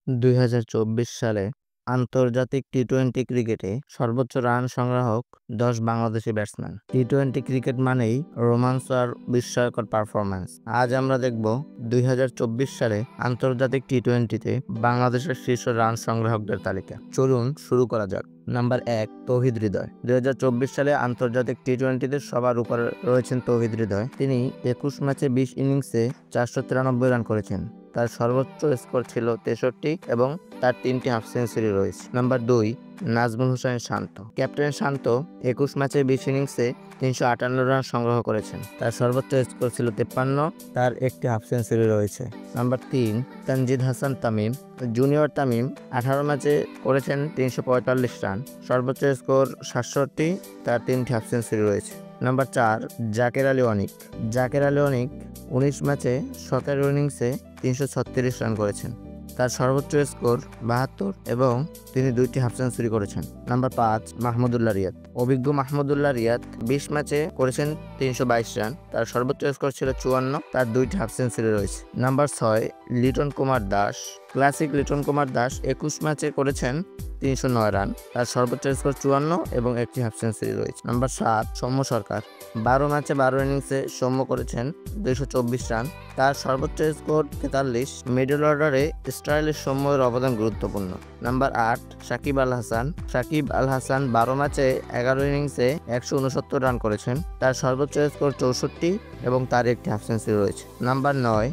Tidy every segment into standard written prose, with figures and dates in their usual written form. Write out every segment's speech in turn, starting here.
2024 সালে আন্তর্জাতিক টি-20 ক্রিকেটে সর্বোচ্চ রান সংগ্রাহক 10 বাংলাদেশি ব্যাটসম্যান। টি-20 ক্রিকেট মানেই রোমাঞ্চ আর বিস্ময়কর পারফরম্যান্স। আজ আমরা দেখব 2024 সালে আন্তর্জাতিক টি-20তে বাংলাদেশের শীর্ষ রান সংগ্রাহকদের তালিকা। চলুন শুরু করা যাক। নাম্বার 1, তৌহিদ হৃদয়। 2024 সালে আন্তর্জাতিক টি-20তে সবার উপরে রয়েছেন তৌহিদ হৃদয়। তিনি 21 ম্যাচে 20 ইনিংসে 493 রান করেছেন। তার সর্বোচ্চ স্কোর ছিল 63 এবং তার 3টি হাফ সেঞ্চুরি রয়েছে। নাম্বার 2, নাজমুল হোসেন শান্ত। ক্যাপ্টেন শান্ত 21 ম্যাচে 20 ইনিংসে 358 রান সংগ্রহ করেছেন। তার সর্বোচ্চ স্কোর ছিল 53, তার একটি হাফ সেঞ্চুরি রয়েছে। নাম্বার 3, তানজিদ হাসান তামিম। জুনিয়র তামিম 18 ম্যাচে করেছেন 345 রান, সর্বোচ্চ স্কোর 67, তার 3টি হাফ সেঞ্চুরি রয়েছে। নাম্বার 4, জাকের আলী অনিক। জাকের আলী অনিক 19 ম্যাচে 17 ইনিংসে 336 রান করেছেন। তার সর্বোচ্চ স্কোর 72 এবং তিনি 2টি হাফ সেঞ্চুরি করেছেন। নাম্বার 5, মাহমুদুল্লাহ রিয়াদ। অভিজ্ঞ মাহমুদুল্লাহ রিয়াদ 20 ম্যাচে করেছেন 322 রান, তার সর্বোচ্চ স্কোর ছিল 54, তার 2টি হাফ সেঞ্চুরি রয়েছে। নাম্বার 6, লিটন কুমার দাস। ক্লাসিক লিটন কুমার দাস 21 ম্যাচে করেছেন 309 রান, তার সর্বোচ্চ স্কোর 54 এবং একটি হাফ সেঞ্চুরি রয়েছে। নাম্বার 7, সৌম্য সরকার। 12 ম্যাচে 12 ইনিংসে সৌম্য করেছেন 224 রান, তার সর্বোচ্চ স্কোর 43। মিডল অর্ডারে স্টাইলিশ সৌম্যের অবদান গুরুত্বপূর্ণ। নাম্বার 8, সাকিব আল হাসান। সাকিব আল হাসান 12 ম্যাচে 11 ইনিংসে 169 রান করেছেন, তার সর্বোচ্চ স্কোর 64 এবং তার একটি হাফ সেঞ্চুরি রয়েছে। নাম্বার 9,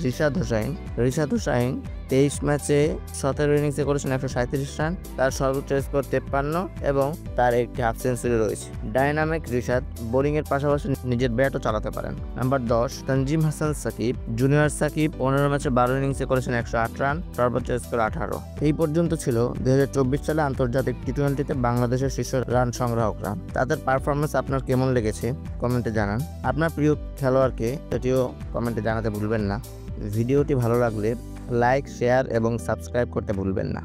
রিশাদ হোসাইন। রিশাদ হোসাইন 23 ম্যাচে 17 ইনিংসে করেছেন 137 রান, তার সর্বোচ্চ স্কোর 53 এবং তার একটি হাফ সেঞ্চুরি রয়েছে। ডাইনামিক রিশাদ বোলিংয়ের পাশাপাশি নিজের ব্যাটও চালাতে পারেন। নাম্বার 10, তানজিম হাসান সাকিব। জুনিয়র সাকিব 15 ম্যাচে 12 ইনিংসে করেছেন 108 রান, সর্বোচ্চ স্কোর 18। এই পর্যন্ত ছিল 2024 সালে আন্তর্জাতিক টি-20তে বাংলাদেশের শীর্ষ রান সংগ্রাহকরা। তাদের পারফরমেন্স আপনার কেমন লেগেছে কমেন্টে জানান। আপনার প্রিয় খেলোয়াড়কে সেটিও কমেন্টে জানাতে ভুলবেন না। ভিডিওটি ভালো লাগলে লাইক, শেয়ার এবং সাবস্ক্রাইব করতে ভুলবেন না।